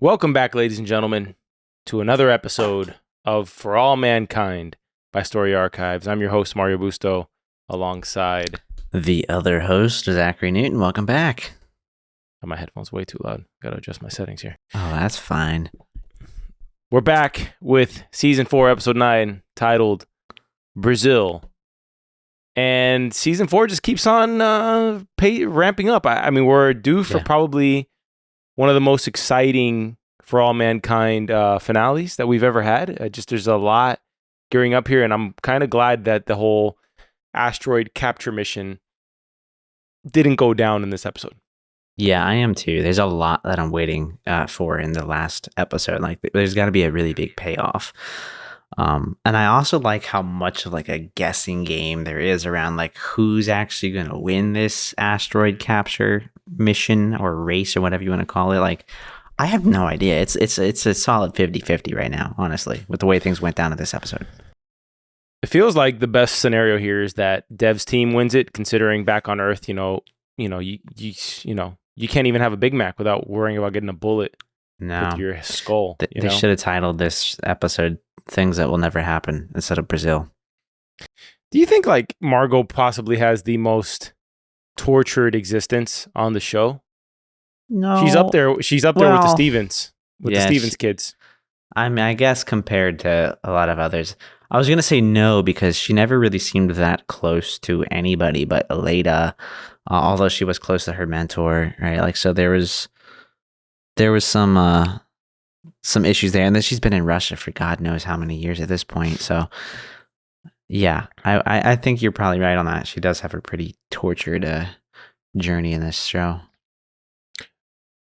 Welcome back, ladies and gentlemen, to another episode of For All Mankind by Story Archives. I'm your host, Mario Busto, alongside... The other host, Zachary Newton. Welcome back. Oh, my headphones way too loud. Got to adjust my settings here. Oh, that's fine. We're back with Season 4, Episode 9, titled Brazil. And Season 4 just keeps on ramping up. I mean, we're due for probably one of the most exciting For All Mankind finales that we've ever had. There's a lot gearing up here, and I'm kind of glad that the whole Asteroid Capture mission didn't go down in this episode. Yeah, I am too. There's a lot that I'm waiting for in the last episode. Like, there's got to be a really big payoff. And I also like how much of like a guessing game there is around like who's actually going to win this asteroid capture mission or race or whatever you want to call it. Like, I have no idea. It's a solid 50-50 right now, honestly, with the way things went down in this episode. It feels like the best scenario here is that Dev's team wins it, considering back on Earth, you can't even have a Big Mac without worrying about getting a bullet with your skull. They should have titled this episode "Things That Will Never Happen" instead of Brazil. Do you think like Margo possibly has the most tortured existence on the show? No, she's up there. She's up there with the Stevens, the Stevens kids. I mean, I guess compared to a lot of others, I was gonna say no because she never really seemed that close to anybody but Aleida, although she was close to her mentor, right? Like, so there was some issues there, and then she's been in Russia for God knows how many years at this point. So, yeah, I think you're probably right on that. She does have a pretty tortured journey in this show.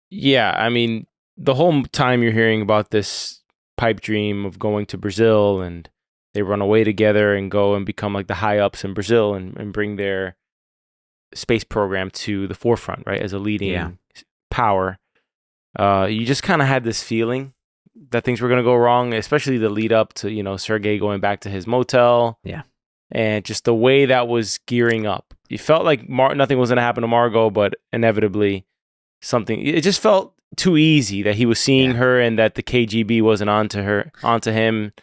Yeah, I mean, the whole time you're hearing about this pipe dream of going to Brazil, and they run away together and go and become like the high ups in Brazil and bring their space program to the forefront, right, as a leading power. You just kind of had this feeling that things were going to go wrong, especially the lead up to, Sergei going back to his motel. Yeah. And just the way that was gearing up. You felt like nothing was going to happen to Margo, but inevitably it just felt too easy that he was seeing her and that the KGB wasn't onto him,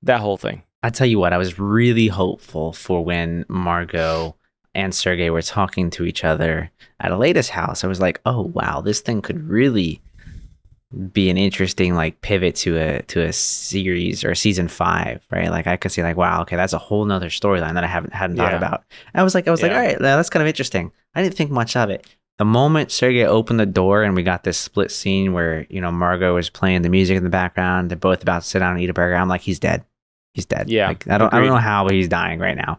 that whole thing. I tell you what, I was really hopeful for when Margo and Sergei were talking to each other at Aleida's house. I was like, oh wow, this thing could really be an interesting like pivot to a series or season 5, right? Like, I could see like, wow, okay, that's a whole nother storyline that I hadn't thought about. I was like, all right, that's kind of interesting. I didn't think much of it. The moment Sergei opened the door and we got this split scene where, Margo is playing the music in the background, they're both about to sit down and eat a burger. I'm like, he's dead. He's dead. Yeah. Like, I don't know how, but he's dying right now.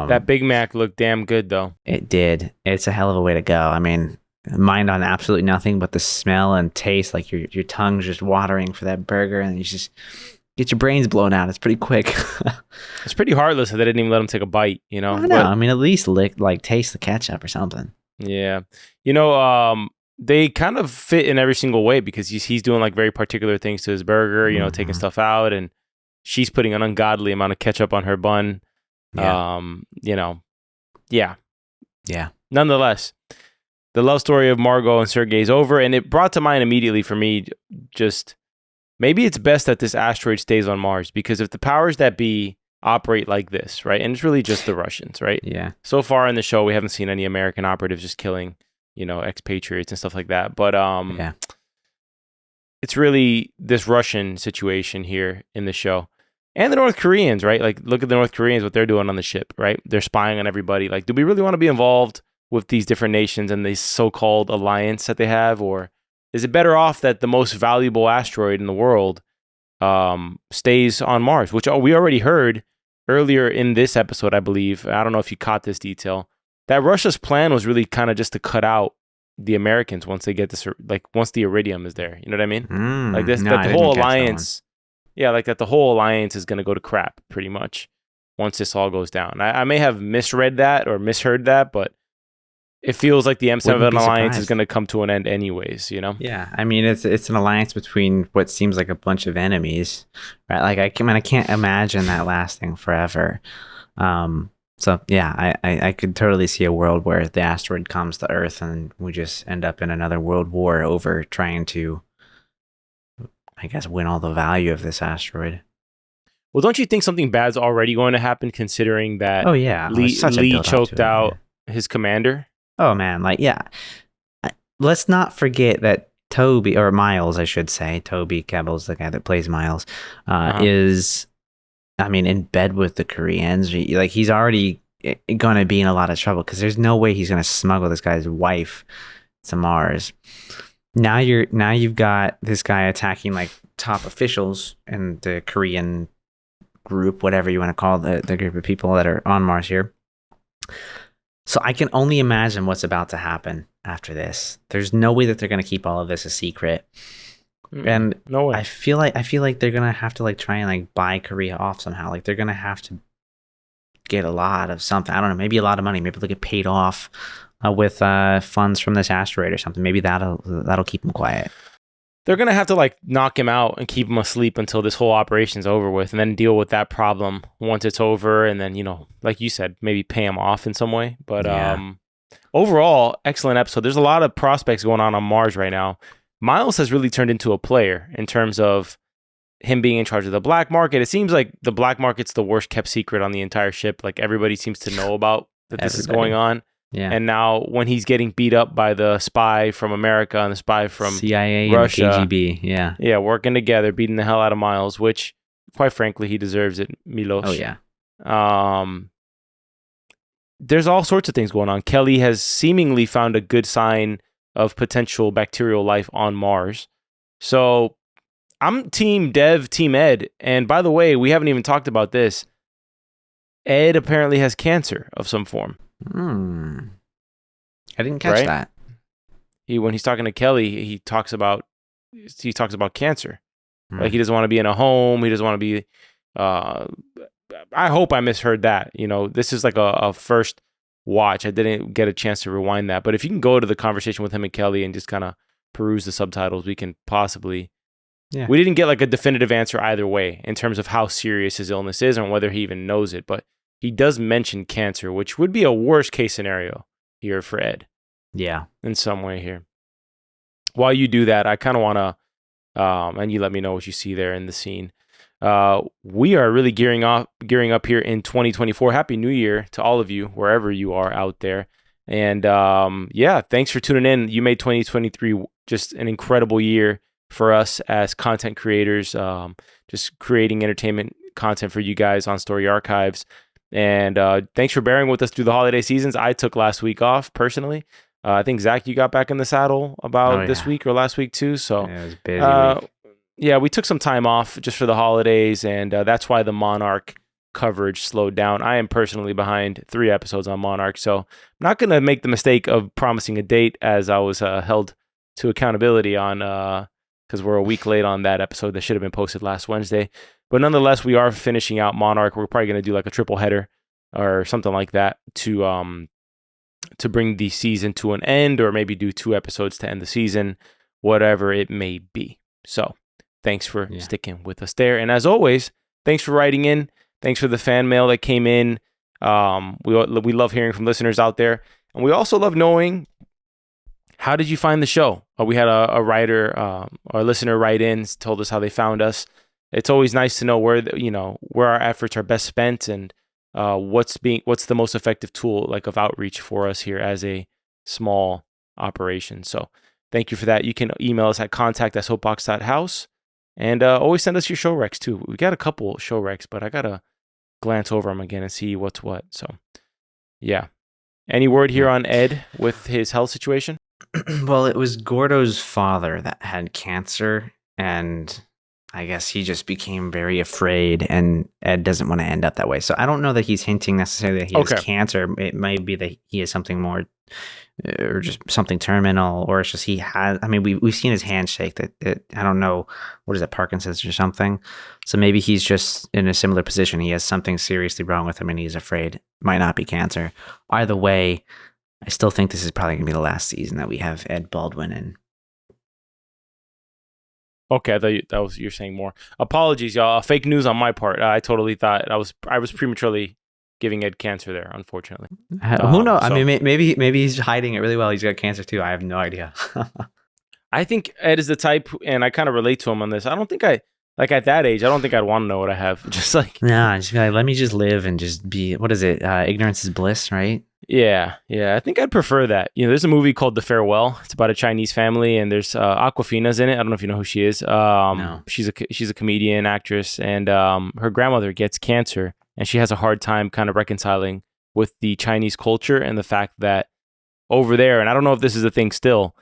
That Big Mac looked damn good though. It did. It's a hell of a way to go. I mean, mind on absolutely nothing but the smell and taste, like your tongue's just watering for that burger, and you just get your brains blown out. It's pretty quick. It's pretty heartless that they didn't even let him take a bite, I know. I mean, at least taste the ketchup or something. Yeah. They kind of fit in every single way because he's doing like very particular things to his burger, taking stuff out, and she's putting an ungodly amount of ketchup on her bun. Yeah. Nonetheless, the love story of Margo and Sergei is over, and it brought to mind immediately for me just maybe it's best that this asteroid stays on Mars, because if the powers that be operate like this, right, and it's really just the Russians, right? Yeah. So far in the show, we haven't seen any American operatives just killing, expatriates and stuff like that. But it's really this Russian situation here in the show. And the North Koreans, right? Like, look at the North Koreans, what they're doing on the ship, right? They're spying on everybody. Like, do we really want to be involved with these different nations and this so-called alliance that they have? Or is it better off that the most valuable asteroid in the world stays on Mars? Which we already heard earlier in this episode, I believe. I don't know if you caught this detail. That Russia's plan was really kind of just to cut out the Americans once they get this, like once the iridium is there. You know what I mean? Like this, that the whole alliance... Yeah, like that the whole alliance is going to go to crap pretty much once this all goes down. I may have misread that or misheard that, but it feels like the M7 alliance is going to come to an end anyways, Yeah, I mean, it's an alliance between what seems like a bunch of enemies, right? Like, I can't imagine that lasting forever. So yeah, I could totally see a world where the asteroid comes to Earth and we just end up in another world war over trying to I guess, win all the value of this asteroid. Well, don't you think something bad's already going to happen, considering that Oh yeah, it's such a Lee build up choked to it. out his commander? Oh man, like yeah. Let's not forget that Toby, or Miles, I should say, Toby Kebbell's the guy that plays Miles, is, I mean, in bed with the Koreans. Like he's already gonna be in a lot of trouble because there's no way he's gonna smuggle this guy's wife to Mars. Now you've got this guy attacking like top officials in the Korean group, whatever you want to call the group of people that are on Mars here. So I can only imagine what's about to happen after this. There's no way that they're going to keep all of this a secret. And no way. I feel like they're going to have to like try and like buy Korea off somehow. Like they're going to have to get a lot of something. I don't know, maybe a lot of money. Maybe they'll get paid off with funds from this asteroid or something. Maybe that'll keep them quiet. They're going to have to like knock him out and keep him asleep until this whole operation's over with, and then deal with that problem once it's over. And then, you know, like you said, maybe pay him off in some way. But overall, excellent episode. There's a lot of prospects going on Mars right now. Miles has really turned into a player in terms of him being in charge of the black market. It seems like the black market's the worst kept secret on the entire ship. Like everybody seems to know about that this is going on. Yeah. And now when he's getting beat up by the spy from America and the spy from CIA Russia, and KGB, yeah, working together, beating the hell out of Miles, which, quite frankly, he deserves it, Milos. Oh yeah. There's all sorts of things going on. Kelly has seemingly found a good sign of potential bacterial life on Mars. So I'm Team Dev, Team Ed. And by the way, we haven't even talked about this. Ed apparently has cancer of some form. I didn't catch that. When he's talking to Kelly, he talks about cancer. Like he doesn't want to be in a home. He doesn't want to be. I hope I misheard that. You know, this is like a first watch. I didn't get a chance to rewind that. But if you can go to the conversation with him and Kelly and just kind of peruse the subtitles, we can possibly. Yeah. We didn't get like a definitive answer either way in terms of how serious his illness is and whether he even knows it. But he does mention cancer, which would be a worst case scenario here for Ed. Yeah. In some way here. While you do that, I kind of want to, and you let me know what you see there in the scene. We are really gearing up here in 2024. Happy New Year to all of you, wherever you are out there. And yeah, thanks for tuning in. You made 2023 just an incredible year for us as content creators, just creating entertainment content for you guys on Story Archives. And thanks for bearing with us through the holiday seasons. I took last week off personally. I think Zach, you got back in the saddle about this week or last week too. So yeah, it was a busy week. Yeah, we took some time off just for the holidays, and that's why the Monarch coverage slowed down. I am personally behind 3 episodes on Monarch, so I'm not going to make the mistake of promising a date as I was held to accountability on because we're a week late on that episode that should have been posted last Wednesday. But nonetheless, we are finishing out Monarch. We're probably going to do like a triple header or something like that to bring the season to an end, or maybe do 2 episodes to end the season, whatever it may be. So thanks for sticking with us there. And as always, thanks for writing in. Thanks for the fan mail that came in. We love hearing from listeners out there. And we also love knowing, how did you find the show? We had a writer, or a listener write in, told us how they found us. It's always nice to know where our efforts are best spent, and what's the most effective tool of outreach for us here as a small operation. So thank you for that. You can email us at contact@soapbox.house, and always send us your show recs too. We got a couple show recs, but I gotta glance over them again and see what's what. So yeah, any word here on Ed with his health situation? Well, it was Gordo's father that had cancer, and I guess he just became very afraid, and Ed doesn't want to end up that way. So I don't know that he's hinting necessarily that he has cancer. It might be that he has something more, or just something terminal, or it's just he has. I mean, we've seen his hand shake. That I don't know, what is it, Parkinson's or something. So maybe he's just in a similar position. He has something seriously wrong with him, and he's afraid. Might not be cancer. Either way, I still think this is probably gonna be the last season that we have Ed Baldwin in. Okay, I thought you're saying more. Apologies, y'all. Fake news on my part. I totally thought I was prematurely giving Ed cancer there, unfortunately. Who knows? So, I mean, maybe he's hiding it really well. He's got cancer too. I have no idea. I think Ed is the type, and I kind of relate to him on this. I don't think like at that age, I don't think I'd want to know what I have. Just like, Nah, just be like, let me just live and just be. What is it? Ignorance is bliss, right? yeah. I think I'd prefer that. There's a movie called The Farewell. It's about a Chinese family, and there's Aquafina's in it. I don't know if you know who she is. No. She's a comedian, actress, and her grandmother gets cancer, and she has a hard time kind of reconciling with the Chinese culture and the fact that over there, and I don't know if this is a thing still,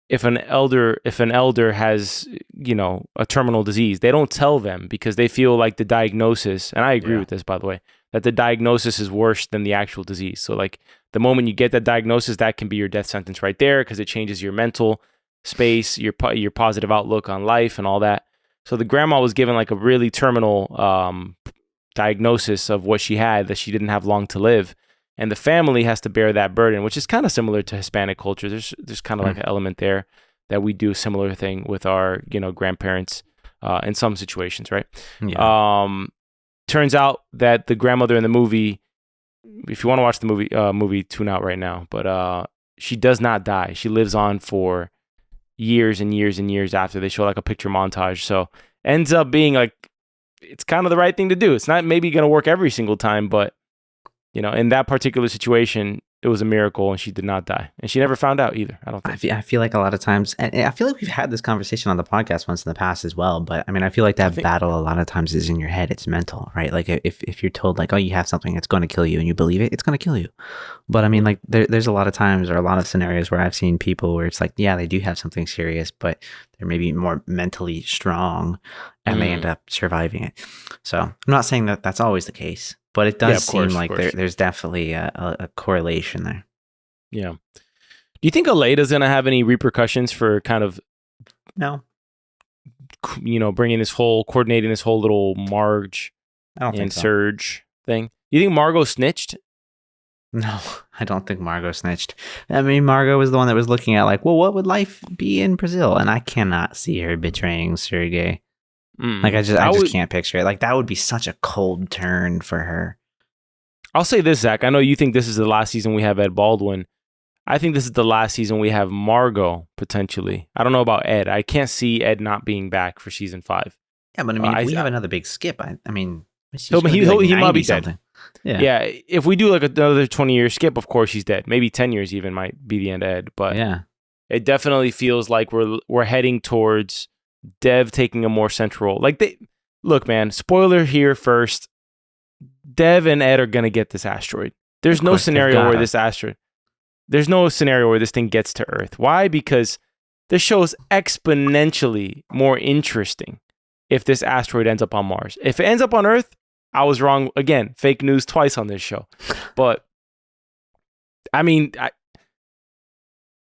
if an elder has a terminal disease, they don't tell them because they feel like the diagnosis, and I agree with this, by the way, that the diagnosis is worse than the actual disease. So like the moment you get that diagnosis, that can be your death sentence right there, because it changes your mental space, your positive outlook on life and all that. So the grandma was given like a really terminal diagnosis of what she had, that she didn't have long to live. And the family has to bear that burden, which is kind of similar to Hispanic culture. There's kind of like an element there that we do a similar thing with our grandparents in some situations, right? Yeah. Turns out that the grandmother in the movie, if you want to watch the movie, tune out right now. But she does not die. She lives on for years and years and years after. They show like a picture montage. So ends up being like, it's kind of the right thing to do. It's not maybe going to work every single time, but in that particular situation, it was a miracle, and she did not die, and she never found out either. I don't think. I feel like a lot of times, and I feel like we've had this conversation on the podcast once in the past as well. But I mean, I feel like that battle a lot of times is in your head. It's mental, right? Like if you're told like, oh, you have something that's going to kill you, and you believe it, it's going to kill you. But I mean, like there's a lot of times or a lot of scenarios where I've seen people where it's like, yeah, they do have something serious, but they're maybe more mentally strong, and they end up surviving it. So I'm not saying that that's always the case, but it does seem like there's definitely a correlation there. Yeah. Do you think Aleida's going to have any repercussions for kind of, no, coordinating this whole little Marge and Serge thing? Do you think Margo snitched? No, I don't think Margo snitched. I mean, Margo was the one that was looking at like, well, what would life be in Brazil? And I cannot see her betraying Sergei. Like I just can't picture it. Like that would be such a cold turn for her. I'll say this, Zach. I know you think this is the last season we have Ed Baldwin. I think this is the last season we have Margo, potentially. I don't know about Ed. I can't see Ed not being back for season 5. Yeah, but I mean, if we have another big skip, I mean, he might be dead. Dead. Yeah, if we do like another 20-year skip, of course he's dead. Maybe 10 years even might be the end of Ed. But yeah, it definitely feels like we're heading towards Dev taking a more central role. Like look, man, spoiler here first. Dev and Ed are gonna get this asteroid. There's no scenario where this thing gets to Earth. Why? Because the show's exponentially more interesting if this asteroid ends up on Mars. If it ends up on Earth, I was wrong again. Fake news twice on this show. But I mean,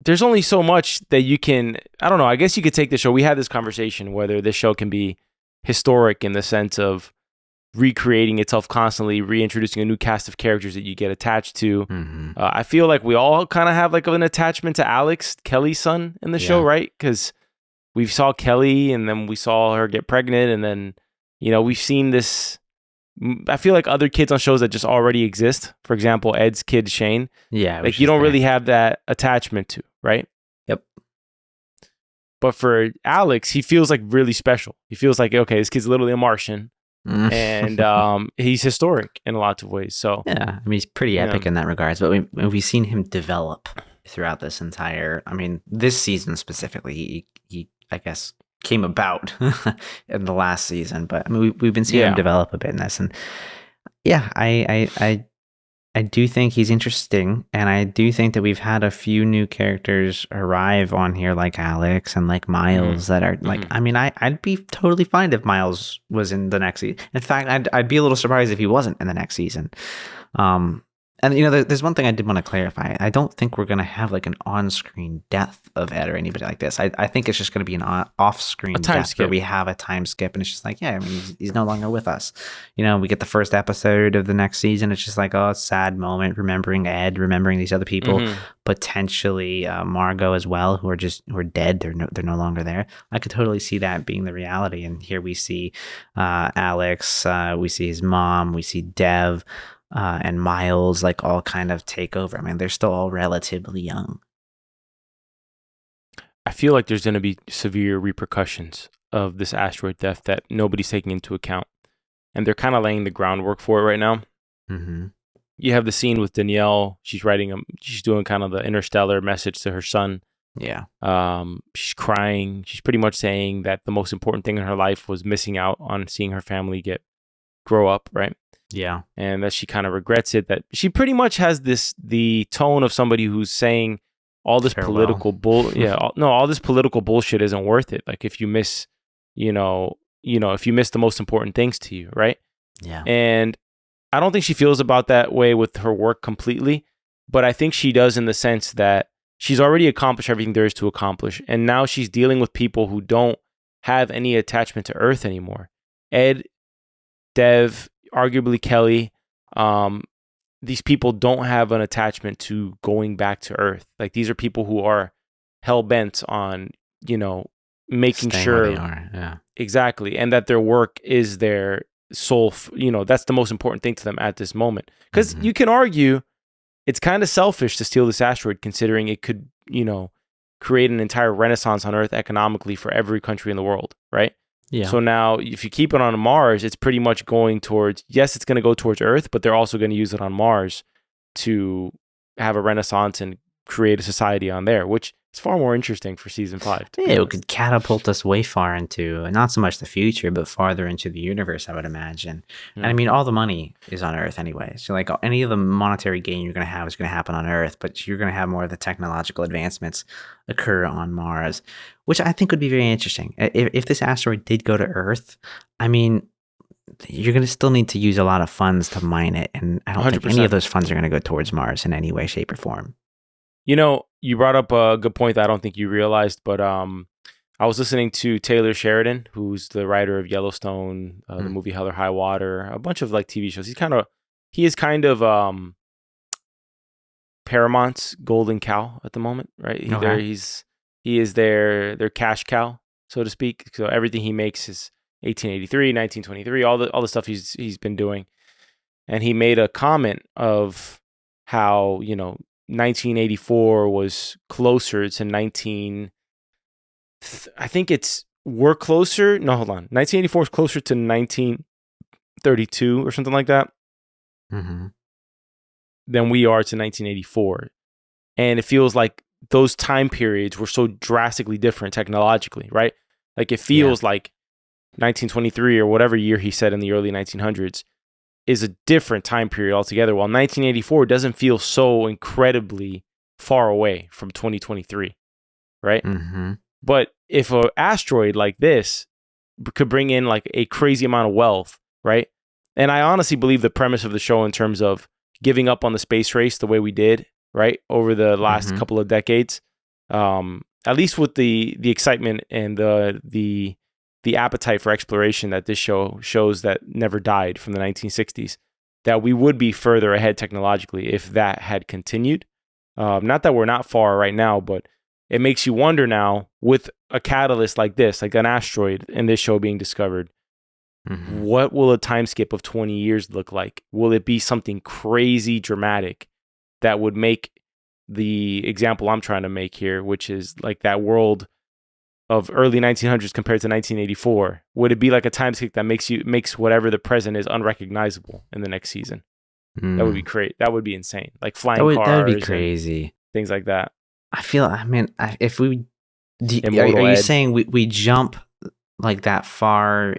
there's only so much that you can. I don't know. I guess you could take the show. We had this conversation whether this show can be historic in the sense of recreating itself constantly, reintroducing a new cast of characters that you get attached to. I feel like we all kind of have like an attachment to Alex, Kelly's son in the show, right? Because we saw Kelly and then we saw her get pregnant, and then we've seen this. I feel like other kids on shows that just already exist. For example, Ed's kid Shane. Yeah, like you don't really have that attachment to, right? Yep. But for Alex, he feels like really special. He feels like, okay, this kid's literally a Martian. And he's historic in lots of ways. So yeah, I mean, he's pretty epic in that regards. But we've seen him develop throughout this entire. I mean, this season specifically, he I guess came about in the last season. But I mean, we've been seeing him develop a bit in this, and yeah, I do think he's interesting, and I do think that we've had a few new characters arrive on here, like Alex and like Miles, that are like. I mean, I'd be totally fine if Miles was in the next season. In fact, I'd be a little surprised if he wasn't in the next season. And there's one thing I did want to clarify. I don't think we're gonna have like an on-screen death of Ed or anybody like this. I think it's just gonna be an off-screen death skip. Where we have a time skip, and it's just like, yeah, I mean, he's no longer with us. We get the first episode of the next season. It's just like, oh, a sad moment, remembering Ed, remembering these other people, potentially Margo as well, who are dead. They're no longer there. I could totally see that being the reality. And here we see Alex, we see his mom, we see Dev. And Miles, like, all kind of take over. I mean, they're still all relatively young. I feel like there's going to be severe repercussions of this asteroid theft that nobody's taking into account. And they're kind of laying the groundwork for it right now. Mm-hmm. You have the scene with Danielle. She's doing kind of the interstellar message to her son. Yeah. She's crying. She's pretty much saying that the most important thing in her life was missing out on seeing her family grow up, right? Yeah. And that she kind of regrets it. That she pretty much has the tone of somebody who's saying all this Farewell. all this political bullshit isn't worth it. Like if you miss, if you miss the most important things to you, right? Yeah. And I don't think she feels about that way with her work completely, but I think she does in the sense that she's already accomplished everything there is to accomplish. And now she's dealing with people who don't have any attachment to Earth anymore. Ed, Dev, arguably Kelly, these people don't have an attachment to going back to Earth. Like these are people who are hell bent on, making Staying sure where they are. Yeah. exactly, and that their work is their sole. That's the most important thing to them at this moment. Because you can argue it's kind of selfish to steal this asteroid, considering it could, create an entire renaissance on Earth economically for every country in the world, right? Yeah. So now, if you keep it on Mars, it's pretty much going towards, yes, it's going to go towards Earth, but they're also going to use it on Mars to have a renaissance and create a society on there, which is far more interesting for season 5. Yeah, it could catapult us way far into not so much the future, but farther into the universe, I would imagine. And I mean, all the money is on Earth anyway. So like any of the monetary gain you're going to have is going to happen on Earth, but you're going to have more of the technological advancements occur on Mars, which I think would be very interesting. If this asteroid did go to Earth, I mean, you're going to still need to use a lot of funds to mine it. And I don't think 100%. any of those funds are going to go towards Mars in any way, shape, or form. You brought up a good point that I don't think you realized, but I was listening to Taylor Sheridan, who's the writer of Yellowstone, the movie Hell or High Water, a bunch of like TV shows. He is kind of Paramount's golden cow at the moment, right? He is their cash cow, so to speak. So everything he makes is 1883, 1923, all the stuff he's been doing. And he made a comment of how, 1984 was closer to I think we're closer. No, hold on. 1984 is closer to 1932 or something like that than we are to 1984. And it feels like those time periods were so drastically different technologically, right? Like it feels like 1923 or whatever year he said in the early 1900s is a different time period altogether, while 1984 doesn't feel so incredibly far away from 2023, right? But if an asteroid like this could bring in like a crazy amount of wealth, right? And I honestly believe the premise of the show in terms of giving up on the space race the way we did, right, over the last couple of decades, at least with the excitement and the appetite for exploration that this show shows that never died from the 1960s, that we would be further ahead technologically if that had continued. Not that we're not far right now, but it makes you wonder now with a catalyst like this, like an asteroid in this show being discovered, what will a time skip of 20 years look like? Will it be something crazy dramatic that would make the example I'm trying to make here, which is like that world of early 1900s compared to 1984, would it be like a time skip that makes whatever the present is unrecognizable in the next season? That would be great. That would be insane. Like flying cars. That would be crazy. Things like that. If we, Immortal are you Ed. saying we jump like that far,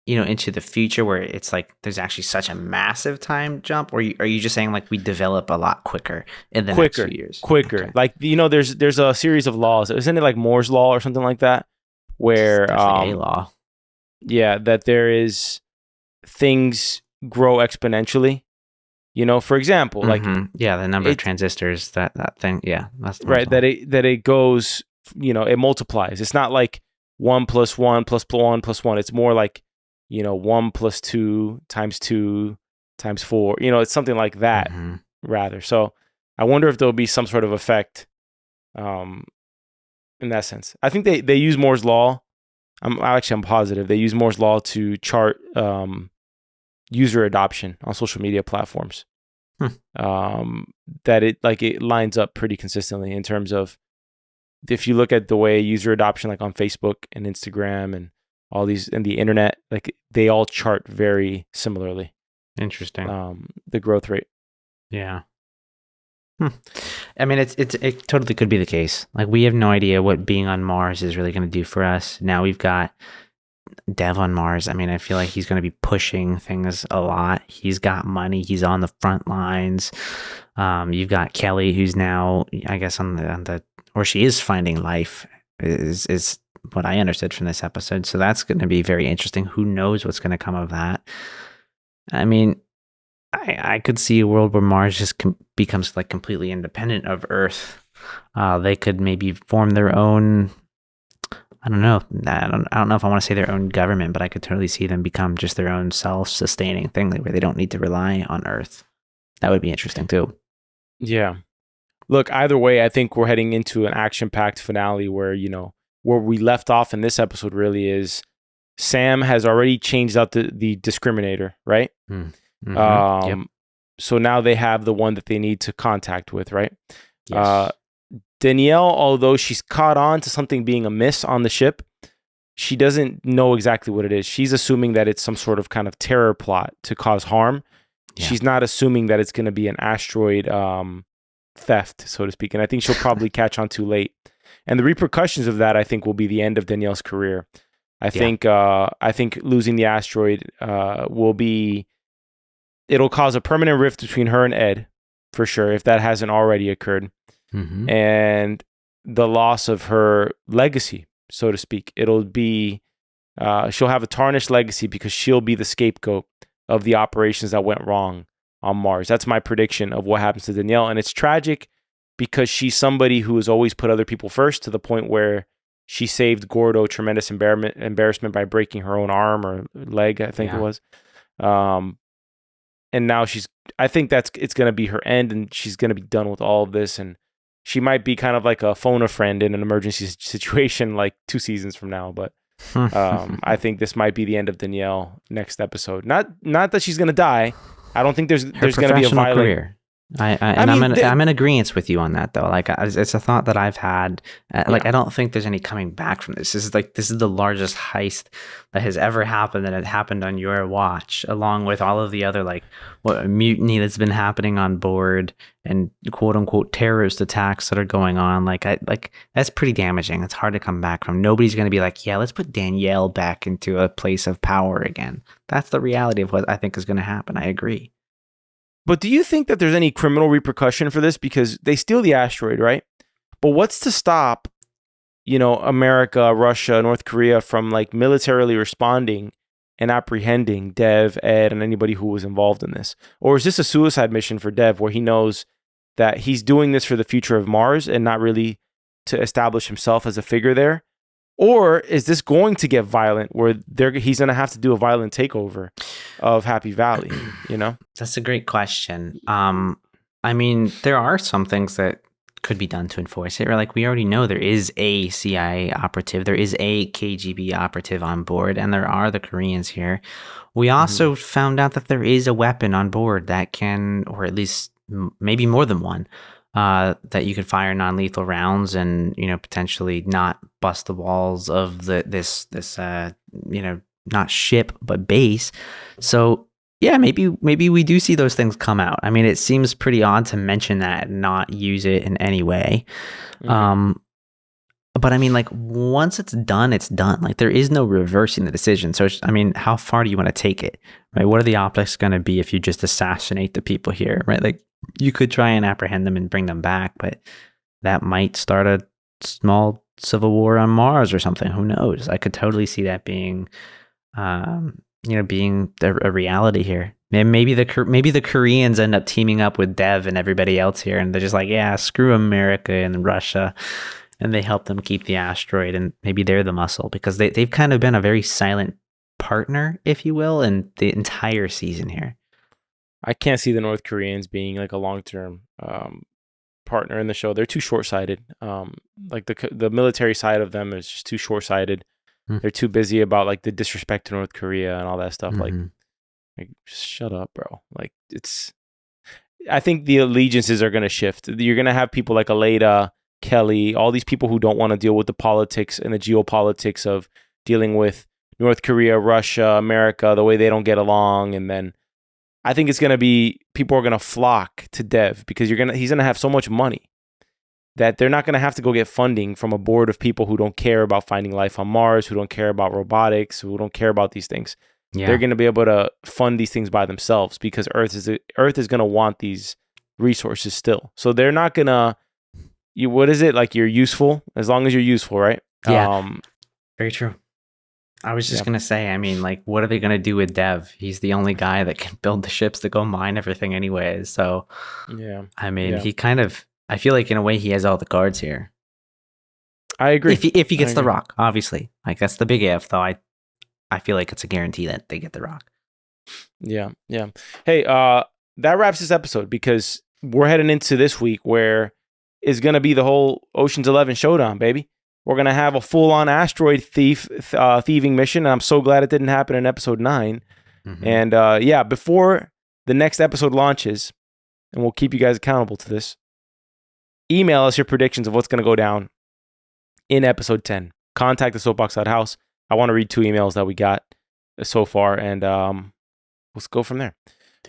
into the future where it's like there's actually such a massive time jump, or are you just saying like we develop a lot quicker in the next few years? Quicker. Okay. Like, there's a series of laws. Isn't it like Moore's law or something like that? Where, It's definitely a law. Yeah, that there is things grow exponentially. For example, like the number of transistors, that thing, that's the right, that it goes, it multiplies. It's not like 1 + 1 + 1 + 1. It's more like 1 + 2 × 2 × 4. It's something like that rather. So I wonder if there'll be some sort of effect in that sense. I think they use Moore's law. I'm positive they use Moore's law to chart user adoption on social media platforms. That it lines up pretty consistently in terms of if you look at the way user adoption, like on Facebook and Instagram and all these and the internet, like they all chart very similarly. Interesting. The growth rate. Yeah. I mean, it totally could be the case. Like, we have no idea what being on Mars is really going to do for us. Now we've got Dev on Mars. I mean, I feel like he's going to be pushing things a lot. He's got money. He's on the front lines. You've got Kelly, who's now, I guess, on the or she is finding life. Is what I understood from this episode. So that's going to be very interesting. Who knows what's going to come of that? I mean, I could see a world where Mars just becomes like completely independent of Earth. They could maybe form their own. I don't know. I don't know if I want to say their own government, but I could totally see them become just their own self-sustaining thing, where they don't need to rely on Earth. That would be interesting too. Yeah. Look, either way, I think we're heading into an action-packed finale where, where we left off in this episode really is Sam has already changed out the discriminator, right? Mm-hmm. Yep. So now they have the one that they need to contact with, right? Yes. Danielle, although she's caught on to something being amiss on the ship, she doesn't know exactly what it is. She's assuming that it's some sort of kind of terror plot to cause harm. Yeah. She's not assuming that it's going to be an asteroid theft, so to speak. And I think she'll probably catch on too late. And the repercussions of that, I think, will be the end of Danielle's career. I think losing the asteroid it'll cause a permanent rift between her and Ed, for sure, if that hasn't already occurred. Mm-hmm. And the loss of her legacy, so to speak. It'll be, she'll have a tarnished legacy because she'll be the scapegoat of the operations that went wrong on Mars. That's my prediction of what happens to Danielle. And it's tragic because she's somebody who has always put other people first, to the point where she saved Gordo tremendous embarrassment by breaking her own arm or leg, I think it was. And now I think it's going to be her end, and she's going to be done with all of this. And she might be kind of like a phone a friend in an emergency situation like 2 seasons from now. But I think this might be the end of Danielle next episode. Not that she's going to die. I don't think there's going to be a violent career. I'm in agreement with you on that, though. Like, it's a thought that I've had. I don't think there's any coming back from this. This is the largest heist that has ever happened, and it happened on your watch, along with all of the other mutiny that's been happening on board and quote unquote terrorist attacks that are going on. That's pretty damaging. It's hard to come back from. Nobody's going to be like, yeah, let's put Danielle back into a place of power again. That's the reality of what I think is going to happen. I agree. But do you think that there's any criminal repercussion for this? Because they steal the asteroid, right? But what's to stop, America, Russia, North Korea from militarily responding and apprehending Dev, Ed, and anybody who was involved in this? Or is this a suicide mission for Dev, where he knows that he's doing this for the future of Mars and not really to establish himself as a figure there? Or is this going to get violent, where he's going to have to do a violent takeover of Happy Valley, That's a great question. I mean, there are some things that could be done to enforce it. Or we already know there is a CIA operative, there is a KGB operative on board, and there are the Koreans here. We also found out that there is a weapon on board that can, or at least maybe more than one, that you could fire non-lethal rounds and potentially not bust the walls of this not ship but base. So yeah, maybe we do see those things come out. I mean, it seems pretty odd to mention that and not use it in any way. But I mean, once it's done, it's done. There is no reversing the decision. So I mean, how far do you want to take it, right? What are the optics going to be if you just assassinate the people here, right? You could try and apprehend them and bring them back, but that might start a small civil war on Mars or something. Who knows? I could totally see that being, being a reality here. Maybe the Koreans end up teaming up with Dev and everybody else here, and they're just like, yeah, screw America and Russia, and they help them keep the asteroid, and maybe they're the muscle, because they've kind of been a very silent partner, if you will, in the entire season here. I can't see the North Koreans being a long-term partner in the show. They're too short-sighted. The military side of them is just too short-sighted. They're too busy about the disrespect to North Korea and all that stuff. Just shut up, bro. I think the allegiances are going to shift. You're going to have people like Aleida, Kelly, all these people who don't want to deal with the politics and the geopolitics of dealing with North Korea, Russia, America, the way they don't get along. And then I think it's going to be, people are going to flock to Dev because he's going to have so much money that they're not going to have to go get funding from a board of people who don't care about finding life on Mars, who don't care about robotics, who don't care about these things. Yeah. They're going to be able to fund these things by themselves because Earth is going to want these resources still. So they're not going to, what is it? Like, you're useful as long as you're useful, right? Yeah. Very true. I was just going to say, I mean, like, what are they going to do with Dev? He's the only guy that can build the ships to go mine everything anyways. So, yeah. I mean, he kind of, I feel like in a way he has all the cards here. I agree. If he gets the rock, obviously. Like, that's the big if, though. I feel like it's a guarantee that they get the rock. Yeah, yeah. Hey, that wraps this episode because we're heading into this week where is going to be the whole Ocean's 11 showdown, baby. We're going to have a full-on asteroid thieving mission, and I'm so glad it didn't happen in episode 9. Mm-hmm. And before the next episode launches, and we'll keep you guys accountable to this, email us your predictions of what's going to go down in episode 10. Contact the soapbox.house. I want to read 2 emails that we got so far, and let's go from there.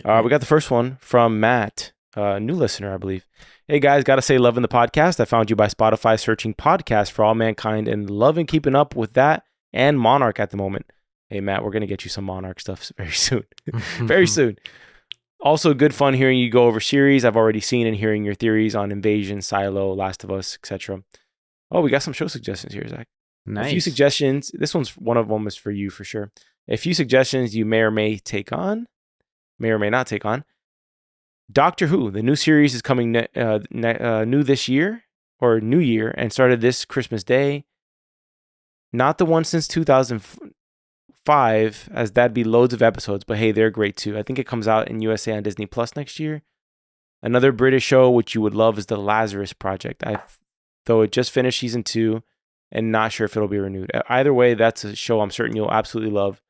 We got the first one from Matt, new listener, I believe. Hey guys, gotta say, loving the podcast. I found you by Spotify searching podcast for all mankind and loving keeping up with that and Monarch at the moment. Hey Matt, we're gonna get you some Monarch stuff very soon. Very soon. Also, good fun hearing you go over series I've already seen and hearing your theories on Invasion, Silo, Last of Us, etc. Oh, we got some show suggestions here, Zach. Nice. A few suggestions. This one of them is for you for sure. A few suggestions you may or may take on, may or may not take on. Doctor Who, the new series is coming new this year or New Year and started this Christmas Day. Not the one since 2005, as that'd be loads of episodes, but hey, they're great too. I think it comes out in USA on Disney Plus next year. Another British show which you would love is The Lazarus Project. Though it just finished season 2 and not sure if it'll be renewed. Either way, that's a show I'm certain you'll absolutely love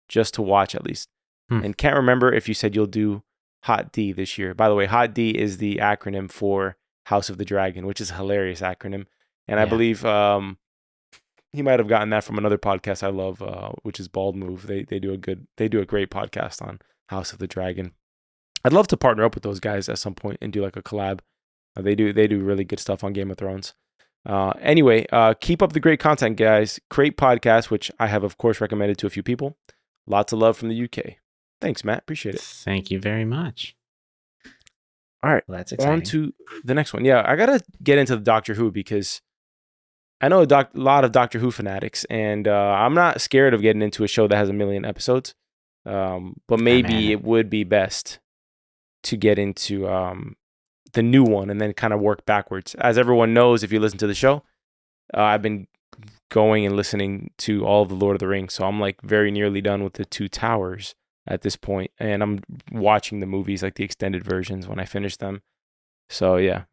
just to watch at least. And can't remember if you said you'll do Hot D this year. By the way, Hot D is the acronym for House of the Dragon, which is a hilarious acronym. And I believe he might have gotten that from another podcast I love, which is Bald Move. They do a great podcast on House of the Dragon. I'd love to partner up with those guys at some point and do like a collab. They do really good stuff on Game of Thrones. Anyway, keep up the great content, guys. Great podcast, which I have of course recommended to a few people. Lots of love from the UK. Thanks, Matt. Appreciate it. Thank you very much. All right. Well, that's exciting. On to the next one. Yeah, I got to get into the Doctor Who because I know a lot of Doctor Who fanatics, and I'm not scared of getting into a show that has 1 million episodes. But maybe it would be best to get into the new one and then kind of work backwards. As everyone knows, if you listen to the show, I've been going and listening to all of the Lord of the Rings. So I'm like very nearly done with the 2 Towers at this point, and I'm watching the movies, like the extended versions, when I finish them. So yeah,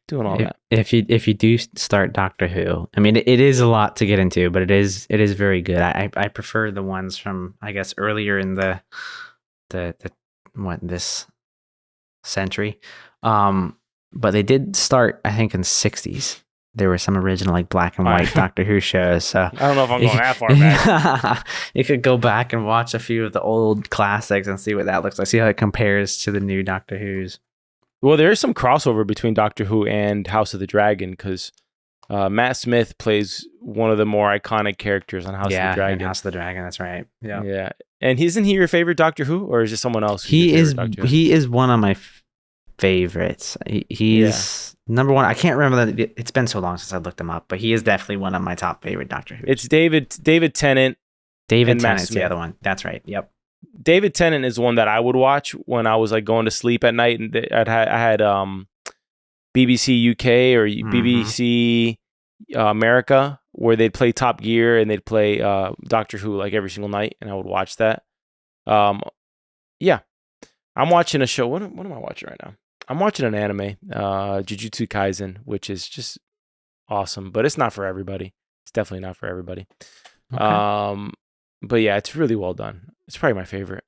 doing all that. If you do start Doctor Who, I mean, it is a lot to get into, but it is very good. I prefer the ones from, I guess, earlier in the this century, but they did start, I think, in the 60s. There were some original like black and white Doctor Who shows. So I don't know if I'm going that far back. You could go back and watch a few of the old classics and see what that looks like. See how it compares to the new Doctor Who's. Well, there is some crossover between Doctor Who and House of the Dragon because Matt Smith plays one of the more iconic characters on House of the Dragon. House of the Dragon. That's right. Yeah. Yeah. And isn't he your favorite Doctor Who, or is it someone else? He is one of my favorites. He's number one. I can't remember that. It's been so long since I looked him up, but he is definitely one of my top favorite Doctor Who. It's David Tennant. David Tennant's the other one. That's right. Yep. David Tennant is one that I would watch when I was like going to sleep at night, and I had BBC UK or BBC America where they'd play Top Gear and they'd play Doctor Who like every single night, and I would watch that. Yeah, I'm watching a show. What am I watching right now? I'm watching an anime, Jujutsu Kaisen, which is just awesome, but it's not for everybody. It's definitely not for everybody. Okay. But yeah, it's really well done. It's probably my favorite.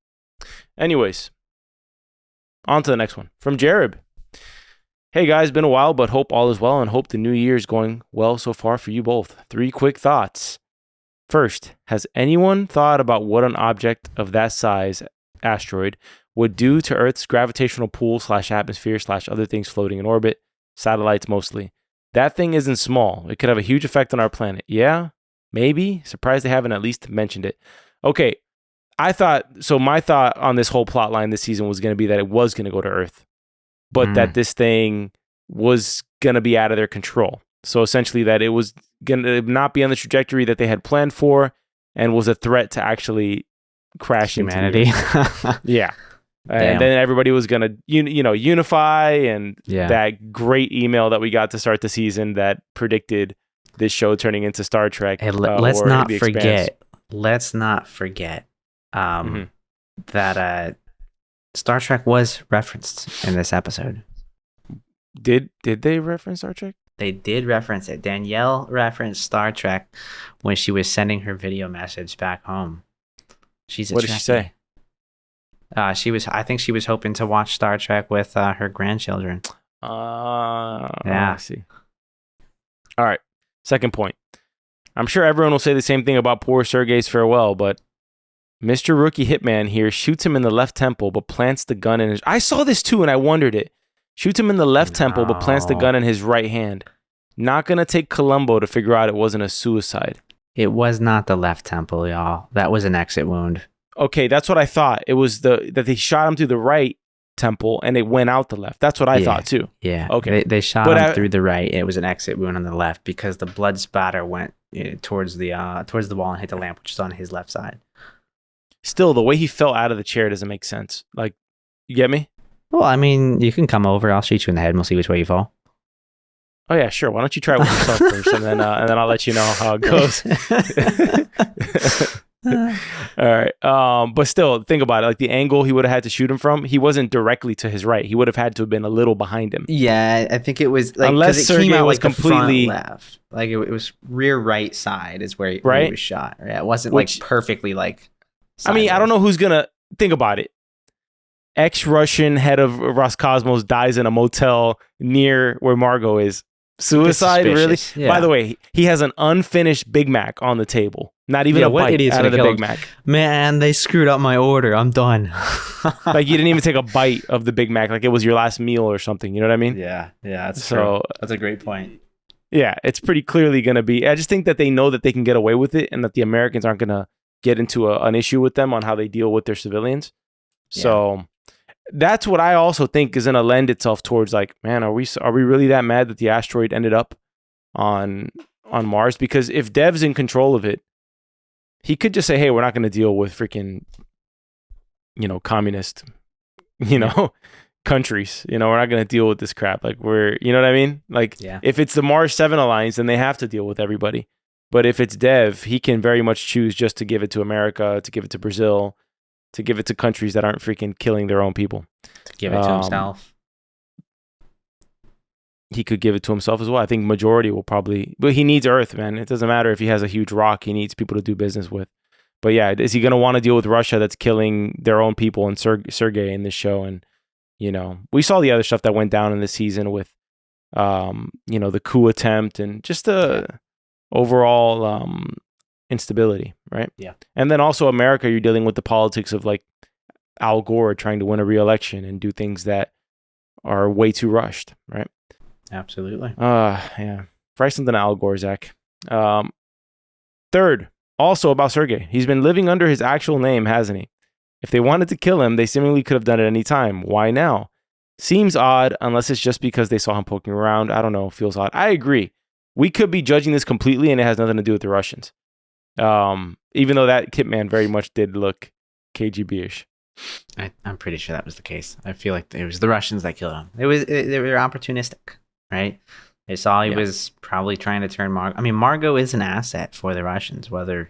Anyways, on to the next one from Jared. Hey guys, been a while, but hope all is well and hope the new year is going well so far for you both. 3 quick thoughts. First, has anyone thought about what an object of that size, asteroid, would do to Earth's gravitational pull / atmosphere / other things floating in orbit, satellites mostly? That thing isn't small. It could have a huge effect on our planet. Yeah? Maybe? Surprised they haven't at least mentioned it. Okay, my thought on this whole plot line this season was going to be that it was going to go to Earth, but that this thing was going to be out of their control. So essentially that it was going to not be on the trajectory that they had planned for and was a threat to actually crash humanity. Yeah. And then everybody was going to, unify. And that great email that we got to start the season that predicted this show turning into Star Trek. Hey, let's not forget that Star Trek was referenced in this episode. Did they reference Star Trek? They did reference it. Danielle referenced Star Trek when she was sending her video message back home. What did she say? I think she was hoping to watch Star Trek with her grandchildren. I see. All right. Second point. I'm sure everyone will say the same thing about poor Sergei's farewell, but Mr. Rookie Hitman here shoots him in the left temple, but plants the gun in his... I saw this too, and I wondered it. Shoots him in the left temple, but plants the gun in his right hand. Not going to take Columbo to figure out it wasn't a suicide. It was not the left temple, y'all. That was an exit wound. Okay, that's what I thought. It was that they shot him through the right temple, and it went out the left. That's what I thought too. Yeah. Okay. They shot him through the right. It was an exit wound on the left because the blood spatter went towards the wall and hit the lamp, which is on his left side. Still, the way he fell out of the chair doesn't make sense. Like, you get me? Well, I mean, you can come over. I'll shoot you in the head, and we'll see which way you fall. Oh yeah, sure. Why don't you try it with yourself first, and then I'll let you know how it goes. All right. But still, think about it. Like the angle he would have had to shoot him from, he wasn't directly to his right. He would have had to have been a little behind him. Yeah, I think it was like unless Sergei was like completely left. Like it was rear right side is where he was shot. Yeah, it wasn't like perfectly like. Sideways. I mean, I don't know who's gonna think about it. Ex-Russian head of Roscosmos dies in a motel near where Margo is. Suicide, really? Yeah. By the way, he has an unfinished Big Mac on the table. Not even a bite out of the Big Mac. Man, they screwed up my order. I'm done. Like you didn't even take a bite of the Big Mac, like it was your last meal or something. You know what I mean? Yeah, that's true. That's a great point. Yeah, it's pretty clearly going to be. I just think that they know that they can get away with it, and that the Americans aren't going to get into an issue with them on how they deal with their civilians. So that's what I also think is going to lend itself towards like, man, are we really that mad that the asteroid ended up on Mars? Because if Dev's in control of it, he could just say, hey, we're not going to deal with freaking, communist, countries. We're not going to deal with this crap. Like you know what I mean? Like if it's the Mars 7 Alliance, then they have to deal with everybody. But if it's Dev, he can very much choose just to give it to America, to give it to Brazil, to give it to countries that aren't freaking killing their own people. To give it to himself. He could give it to himself as well. I think majority will probably... But he needs Earth, man. It doesn't matter if he has a huge rock. He needs people to do business with. But yeah, is he going to want to deal with Russia that's killing their own people and Sergei in this show? And, we saw the other stuff that went down in the season with, the coup attempt and just the overall instability, right? Yeah. And then also America, you're dealing with the politics of like Al Gore trying to win a re-election and do things that are way too rushed, right? Absolutely. Yeah. Try something to Al Gore, Zach. Third, also about Sergei. He's been living under his actual name, hasn't he? If they wanted to kill him, they seemingly could have done it any time. Why now? Seems odd, unless it's just because they saw him poking around. I don't know. Feels odd. I agree. We could be judging this completely, and it has nothing to do with the Russians. Even though that Kitman very much did look KGB-ish. I'm pretty sure that was the case. I feel like it was the Russians that killed him. They were opportunistic, right? They saw he was probably trying to turn Margo. I mean, Margo is an asset for the Russians, whether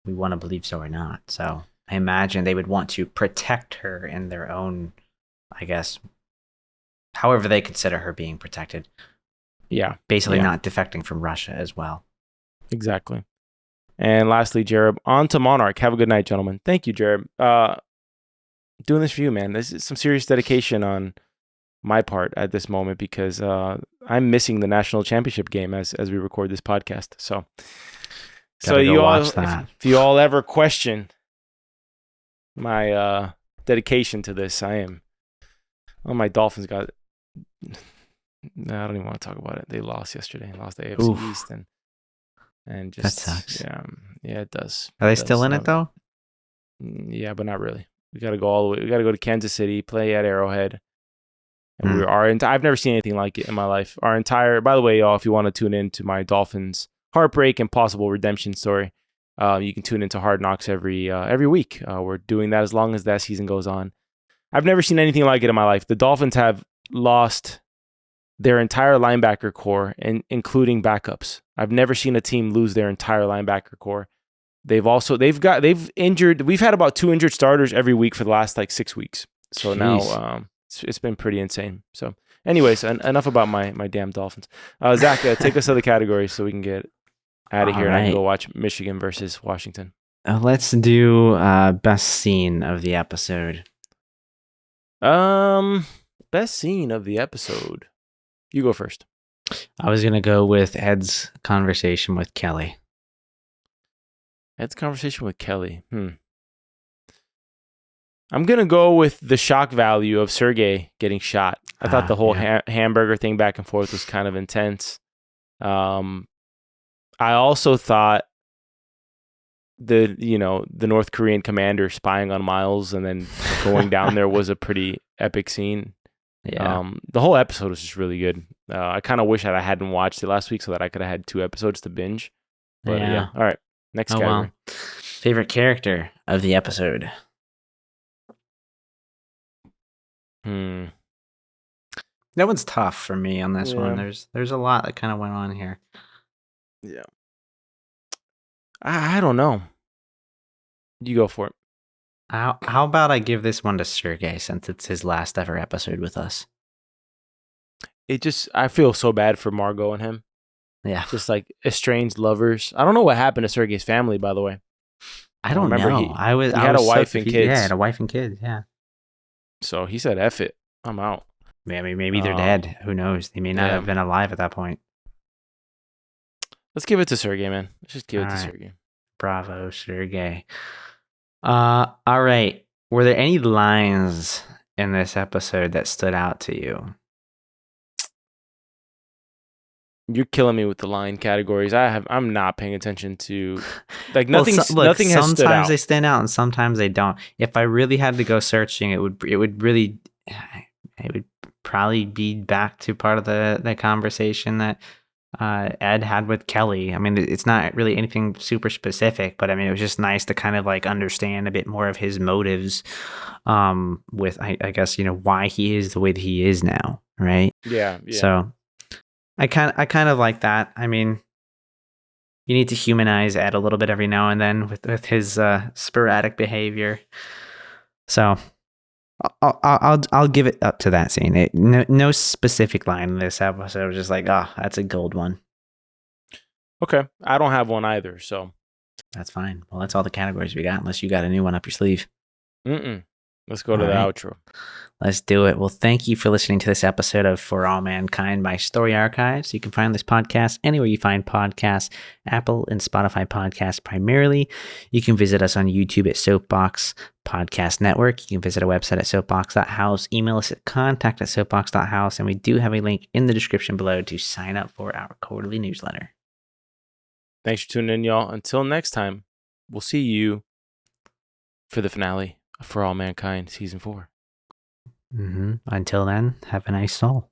we want to believe so or not. So I imagine they would want to protect her in their own, I guess, however they consider her being protected. Yeah. Basically not defecting from Russia as well. Exactly. And lastly, Jared, on to Monarch. Have a good night, gentlemen. Thank you, Jared. Doing this for you, man. This is some serious dedication on my part at this moment because I'm missing the national championship game as we record this podcast. So Gotta go you all, watch that. if you all ever question my dedication to this, I am. Oh, my Dolphins got. No, I don't even want to talk about it. They lost yesterday. Lost the AFC Oof. East and just That sucks. Yeah, it does. Are they It still does. in it though? Yeah, but not really. We got to go all the way. We got to go to Kansas City, play at Arrowhead. And Hmm. I've never seen anything like it in my life. By the way, y'all, if you want to tune in to my Dolphins heartbreak and possible redemption story, you can tune into Hard Knocks every week. We're doing that as long as that season goes on. I've never seen anything like it in my life. The Dolphins have lost their entire linebacker core, including backups. I've never seen a team lose their entire linebacker core. They've injured. We've had about 2 injured starters every week for the last like 6 weeks. So Jeez. now it's been pretty insane. So, anyways, enough about my damn Dolphins. Zach, take us to the categories so we can get out of All here and I can right. go watch Michigan versus Washington. Let's do best scene of the episode. Best scene of the episode. You go first. I was gonna go with Ed's conversation with Kelly. Ed's conversation with Kelly. I'm gonna go with the shock value of Sergei getting shot. I thought the whole hamburger thing back and forth was kind of intense. I also thought the North Korean commander spying on Miles and then going down there was a pretty epic scene. Yeah. The whole episode was just really good. I kind of wish that I hadn't watched it last week so that I could have had 2 episodes to binge. But yeah. All right. Next category. Well. Favorite character of the episode. That one's tough for me on this one. There's a lot that kind of went on here. Yeah. I don't know. You go for it. How about I give this one to Sergei since it's his last ever episode with us? I feel so bad for Margo and him. Yeah. Just like estranged lovers. I don't know what happened to Sergei's family, by the way. I don't remember. He had a wife and kids. Yeah, had a wife and kids. Yeah. So he said, "F it, I'm out." Yeah, maybe they're dead. Who knows? They may not have been alive at that point. Let's give it to Sergei, man. Let's just give it to Sergei. Bravo, Sergei. All right. Were there any lines in this episode that stood out to you? You're killing me with the line categories. I'm not paying attention to like nothing. Nothing has stood out. Sometimes they stand out and sometimes they don't. If I really had to go searching, it would probably be back to part of the conversation that Ed had with Kelly. I mean, it's not really anything super specific, but I mean, it was just nice to kind of like understand a bit more of his motives with, I guess, why he is the way that he is now, right? Yeah. So I kind of like that. I mean, you need to humanize Ed a little bit every now and then with his sporadic behavior. So I'll give it up to that scene. No specific line in this episode. I was just like, that's a gold one. Okay, I don't have one either, so that's fine. Well, that's all the categories we got, unless you got a new one up your sleeve. Let's go to the outro. Let's do it. Well, thank you for listening to this episode of For All Mankind by Story Archives. You can find this podcast anywhere you find podcasts, Apple and Spotify podcasts primarily. You can visit us on YouTube at Soapbox Podcast Network. You can visit our website at soapbox.house. Email us at contact@soapbox.house. And we do have a link in the description below to sign up for our quarterly newsletter. Thanks for tuning in, y'all. Until next time, we'll see you for the finale of For All Mankind Season 4. Until then, have a nice soul.